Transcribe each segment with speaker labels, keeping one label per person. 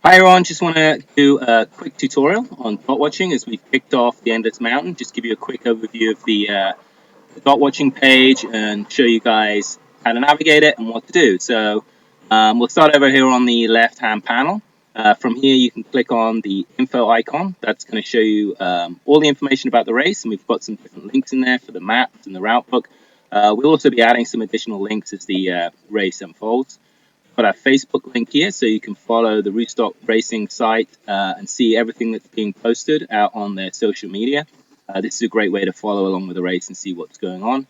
Speaker 1: Hi everyone, just want to do a quick tutorial on dot watching as we've kicked off the Endless Mountain. Just give you a quick overview of the dot watching page and show you guys how to navigate it and what to do. So we'll start over here on the left hand panel. From here you can click on the info icon. That's going to show you all the information about the race, and we've got some different links in there for the maps and the route book. We'll also be adding some additional links as the race unfolds. Got our Facebook link here, so you can follow the Rootstock Racing site and see everything that's being posted out on their social media. This is a great way to follow along with the race and see what's going on.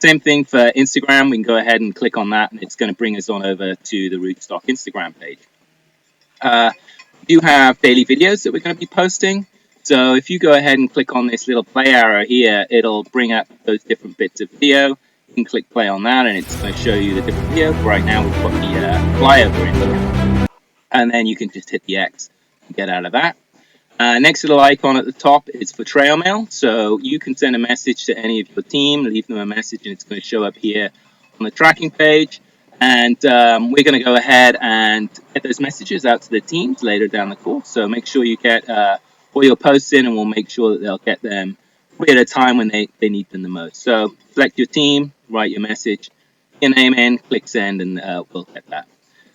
Speaker 1: Same thing for Instagram. We can go ahead and click on that, and it's going to bring us on over to the Rootstock Instagram page. We do have daily videos that we're going to be posting. So if you go ahead and click on this little play arrow here, it'll bring up those different bits of video. You can click play on that and it's going to show you the different videos. Right now we've got the flyover in here. And then you can just hit the X and get out of that. Next little icon at the top is for trail mail. So you can send a message to any of your team, leave them a message, and it's going to show up here on the tracking page. And we're going to go ahead and get those messages out to the teams later down the course. So make sure you get all your posts in, and we'll make sure that they'll get them at a time when they need them the most. So select your team, write your message, your name in, click send, and we'll get that.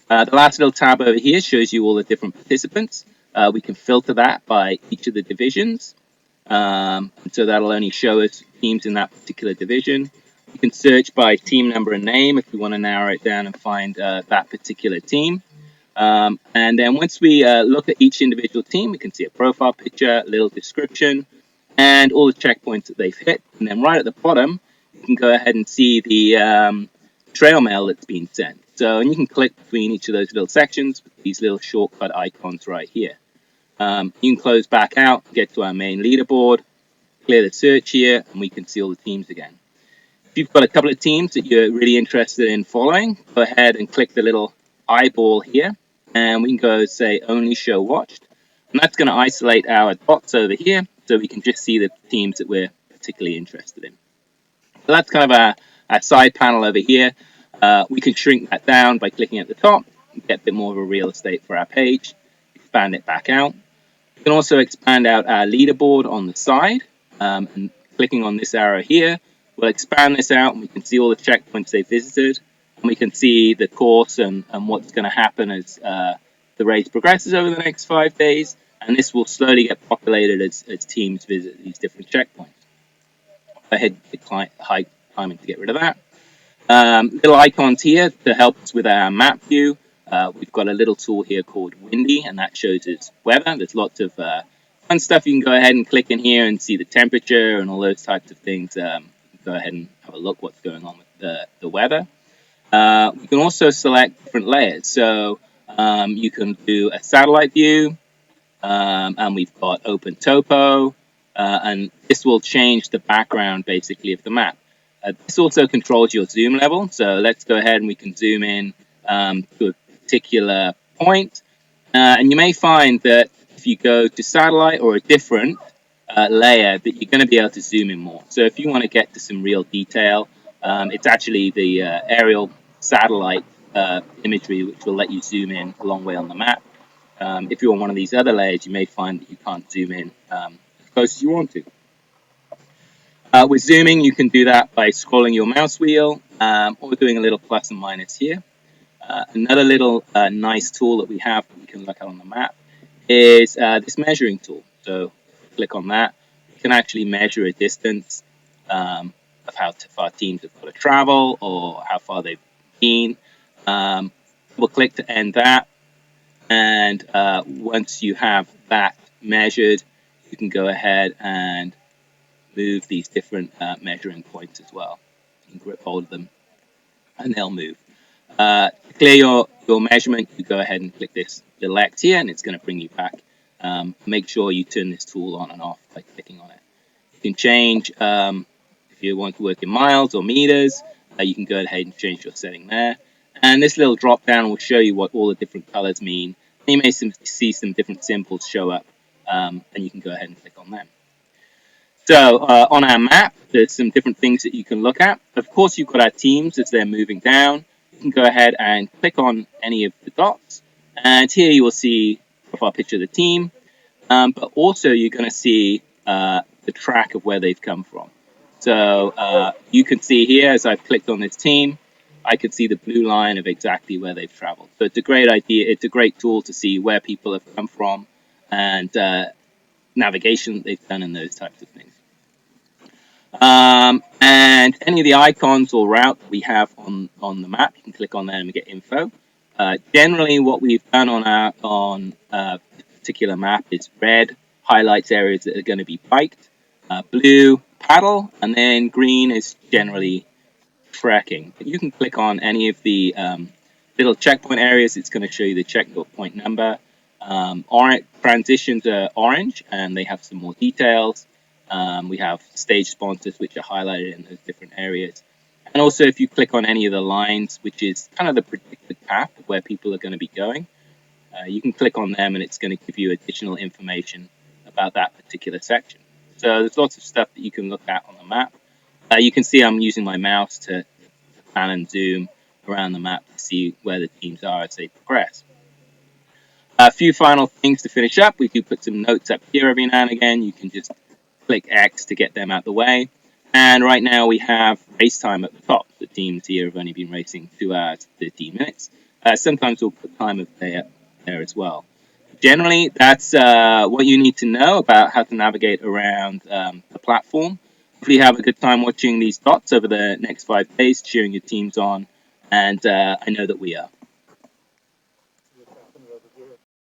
Speaker 1: The last little tab over here shows you all the different participants. We can filter that by each of the divisions. And so that'll only show us teams in that particular division. You can search by team number and name if we want to narrow it down and find that particular team. And then once we look at each individual team, we can see a profile picture, a little description, and all the checkpoints that they've hit. And then right at the bottom, you can go ahead and see the trail mail that's been sent. So, and you can click between each of those little sections with these little shortcut icons right here. You can close back out, get to our main leaderboard, clear the search here, and we can see all the teams again. If you've got a couple of teams that you're really interested in following, go ahead and click the little eyeball here, and we can go say only show watched. And that's going to isolate our dots over here, so we can just see the teams that we're particularly interested in. So that's kind of our side panel over here. We can shrink that down by clicking at the top, and get a bit more of a real estate for our page, expand it back out. We can also expand out our leaderboard on the side, and clicking on this arrow here, we'll expand this out and we can see all the checkpoints they visited, and we can see the course and what's going to happen as the race progresses over the next 5 days, and this will slowly get populated as teams visit these different checkpoints. Go ahead and click climbing to get rid of that. Little icons here to help us with our map view. We've got a little tool here called Windy, and that shows us weather. There's lots of fun stuff. You can go ahead and click in here and see the temperature and all those types of things. Go ahead and have a look what's going on with the weather. We can also select different layers. So you can do a satellite view, and we've got open topo, and this will change the background basically of the map. This also controls your zoom level. So let's go ahead and we can zoom in to a particular point. And you may find that if you go to satellite or a different layer, that you're going to be able to zoom in more. So if you want to get to some real detail, it's actually the aerial satellite imagery which will let you zoom in a long way on the map. If you're on one of these other layers, you may find that you can't zoom in as close as you want to. With zooming, you can do that by scrolling your mouse wheel or doing a little plus and minus here. Another little nice tool that we have that we can look at on the map is this measuring tool. So click on that. You can actually measure a distance of how far teams have got to travel or how far they've been. We'll click to end that. And once you have that measured, you can go ahead and move these different measuring points as well. You can grip hold of them and they'll move. To clear your measurement, you go ahead and click this little X here and it's going to bring you back. Make sure you turn this tool on and off by clicking on it. You can change, if you want to work in miles or meters, you can go ahead and change your setting there. And this little drop down will show you what all the different colors mean. You may see some different symbols show up, and you can go ahead and click on them. So on our map, there's some different things that you can look at. Of course, you've got our teams as they're moving down. You can go ahead and click on any of the dots. And here you will see profile picture of the team, but also you're going to see the track of where they've come from. So you can see here, as I've clicked on this team, I can see the blue line of exactly where they've traveled. So it's a great idea. It's a great tool to see where people have come from and navigation that they've done and those types of things. And any of the icons or route we have on the map, you can click on there and get info. Generally, what we've done on a particular map is red highlights areas that are going to be biked, blue paddle, and then green is generally trekking. But you can click on any of the little checkpoint areas. It's going to show you the checkpoint number. Orange transitions are orange, and they have some more details. We have stage sponsors, which are highlighted in those different areas. And also, if you click on any of the lines, which is kind of the predicted path of where people are going to be going, you can click on them, and it's going to give you additional information about that particular section. So there's lots of stuff that you can look at on the map. You can see I'm using my mouse to pan and zoom around the map to see where the teams are as they progress. A few final things to finish up. We do put some notes up here every now and again. You can just click X to get them out the way. And right now we have race time at the top. The teams here have only been racing 2 hours, 13 minutes. Sometimes we'll put time of day up there as well. Generally, that's what you need to know about how to navigate around the platform. Hopefully you have a good time watching these dots over the next 5 days, cheering your teams on, and I know that we are.